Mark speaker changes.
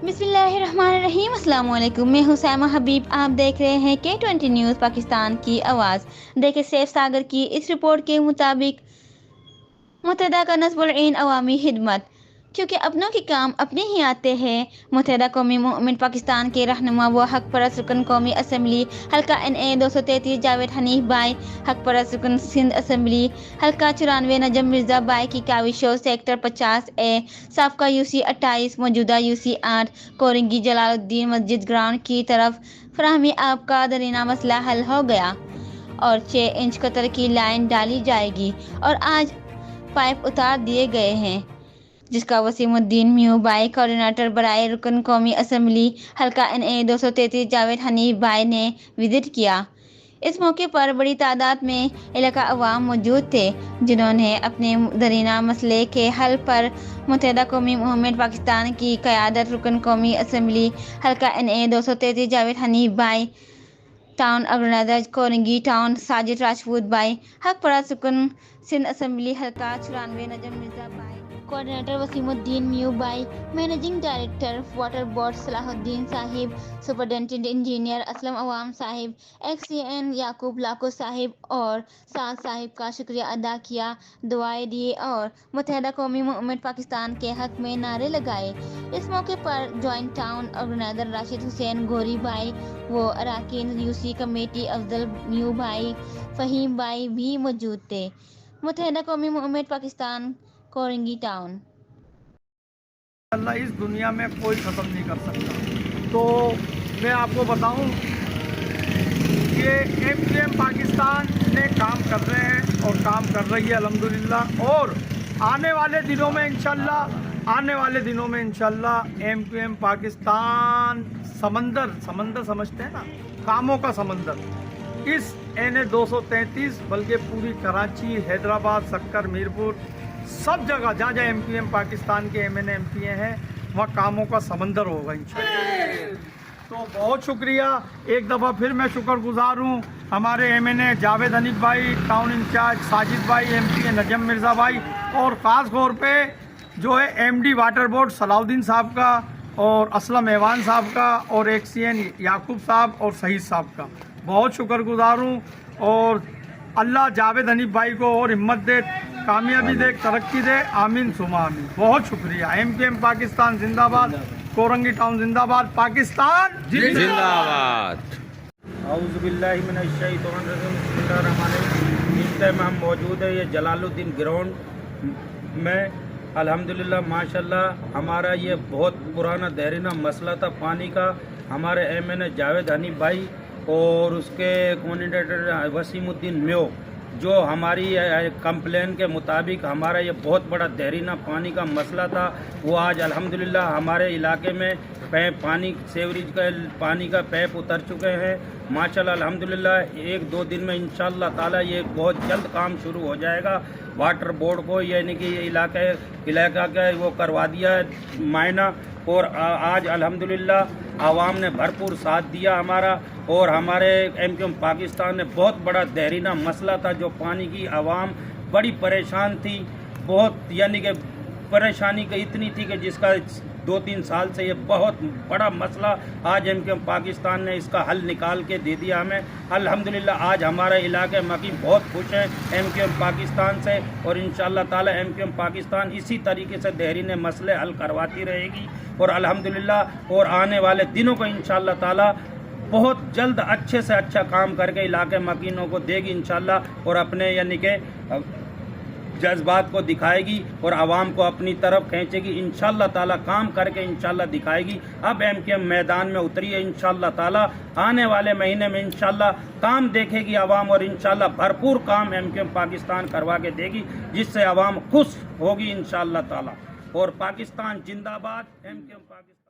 Speaker 1: बिस्मिल्लाहिर्रहमानिर्रहीम। अस्सलाम वालेकुम। मैं हुसैमा हबीब, आप देख रहे हैं K20 न्यूज़ पाकिस्तान की आवाज़। देखें सैफ सागर की इस रिपोर्ट के मुताबिक मुत्तहदा का नस्बुल ईन अवामी खिदमत, क्योंकि अपनों के काम अपने ही आते हैं। मुत्तहदा कौमी मूवमेंट पाकिस्तान के रहनुमा व हक परस्त रुकन कौमी असम्बली हल्का NA 233 जावेद हनीफ भाई, हक परस्त रुकन सिंध असम्बली हल्का 94 नजम मिर्जा भाई की काविशों सेक्टर 50A साबका UC 28 मौजूदा UC 8 कोरंगी जलालुद्दीन मस्जिद ग्राउंड की तरफ फराहमी आब का दरीना मसला हल हो गया और 6 इंच कतर की लाइन डाली जाएगी और आज पाइप उतार दिए गए हैं, जिसका वसीमुद्दीन म्यू भाई कोऑर्डिनेटर बराए रुकन कौमी असम्बली हल्का NA 233 जावेद हनीफ भाई ने विजिट किया। इस मौके पर बड़ी तादाद में इलाका अवाम मौजूद थे, जिन्होंने अपने दरीना मसले के हल पर मुत्तहदा कौमी मूवमेंट पाकिस्तान की क़यादत रुकन कौमी असम्बली हल्का NA 233 जावेद हनीफ भाई, town organiser Korangi town Sajid Rajput भाई, हक परस्त रुकन सिंध असम्बली हल्का 94 नजम मिर्जा भाई, कोऑर्डिनेटर वसीमुद्दीन म्यू भाई, managing director water board Salahuddin साहिब, सुपरडेंटेंट इंजीनियर असलम अवाम साहिब, XCN याकूब लाको साहिब और साद साहिब का शुक्रिया अदा किया, दुआएं दी और मुत्तहदा कौमी मूवमेंट पाकिस्तान के हक में नारे लगाए। इस मौके पर joint town organiser Rashid Hussain गोरी भाई व अरकान UC कमेटी अफजल म्यू भाई, फ़हीम भाई भी मौजूद थे। मुत्तहदा कौमी मूवमेंट पाकिस्तान, कोरंगी टाउन।
Speaker 2: अल्लाह इस दुनिया में कोई ख़त्म नहीं कर सकता। तो मैं आपको बताऊं कि MQM पाकिस्तान ने काम कर रहे हैं और काम कर रही है अल्हम्दुलिल्लाह, और आने वाले दिनों में इंशाल्लाह MQM पाकिस्तान समंदर समझते हैं ना, कामों का समंदर, इस NA 233 बल्कि पूरी कराची, हैदराबाद, सक्कर, मीरपुर, सब जगह जहाँ जहाँ MQM पाकिस्तान के MNA MPA हैं वहाँ कामों का समंदर होगा इंशाल्लाह। तो बहुत शुक्रिया, एक दफ़ा फिर मैं शुक्रगुजार हूँ हमारे MNA जावेद हनीफ भाई, टाउन इंचार्ज साजिद भाई, MPA नजम मिर्ज़ा भाई, और ख़ास तौर पे जो है MD वाटर बोर्ड सलाहुद्दीन साहब का और असलम ऐवान साहब का और XCN याकूब साहब और सहीद साहब का बहुत शुक्रगुजार हूँ। और अल्लाह जावेद हनीफ भाई को और हिम्मत दे, कामयाबी दे, तरक्की दे, आमीन सुमा आमीन। बहुत शुक्रिया। MQM पाकिस्तान जिंदाबाद, कोरंगी टाउन जिंदाबाद, पाकिस्तान
Speaker 3: जिंदाबाद।
Speaker 4: औज़ु बिल्लाहि मिनश शैतानिर रजीम, बिस्मिल्लाहिर रहमानिर रहीम। इस टाइम हम मौजूद है ये जलालुद्दीन ग्राउंड में। अल्हम्दुलिल्लाह माशाल्लाह, हमारा ये बहुत पुराना देरीना मसला था पानी का। हमारे MNA जावेद हनीफ भाई और उसके कोऑर्डिनेटर वसीमुद्दीन म्यो, जो हमारी कंप्लेन के मुताबिक हमारा ये बहुत बड़ा देरीना पानी का मसला था, वो आज अल्हम्दुलिल्लाह हमारे इलाके में पानी सेवरेज का पानी का पैप उतर चुके हैं माशाल्लाह। अल्हम्दुलिल्लाह 1-2 दिन में इंशाल्लाह ताला ये बहुत जल्द काम शुरू हो जाएगा। वाटर बोर्ड को यानी कि इलाका का वो करवा दिया है मायना, और आज अल्हम्दुलिल्लाह आवाम ने भरपूर साथ दिया हमारा। और हमारे MQM पाकिस्तान ने बहुत बड़ा देरीना मसला था, जो पानी की आवाम बड़ी परेशान थी, बहुत यानी कि परेशानी का इतनी थी कि जिसका 2-3 साल से ये बहुत बड़ा मसला आज MQM पाकिस्तान ने इसका हल निकाल के दे दिया हमें। अल्हम्दुलिल्लाह आज हमारा इलाके मकी बहुत खुश है MQM पाकिस्तान से, और इंशाल्लाह ताला MQM पाकिस्तान इसी तरीके से देरीने मसले हल करवाती रहेगी। और अल्हम्दुलिल्लाह और आने वाले दिनों को इंशाल्लाह ताला बहुत जल्द अच्छे से अच्छा काम करके इलाके मकीनों को देगी इंशाल्लाह, और अपने यानी कि जज्बात को दिखाएगी और आवाम को अपनी तरफ खींचेगी इंशाल्लाह ताला, काम करके इंशाल्लाह दिखाएगी। अब MQM मैदान में उतरी है इंशाल्लाह ताला, आने वाले महीने में इंशाल्लाह काम देखेगी आवाम, और इंशाल्लाह भरपूर काम MQM पाकिस्तान करवा के देगी, जिससे आवाम खुश होगी इंशाल्लाह ताला। और पाकिस्तान जिंदाबाद, MQM पाकिस्तान।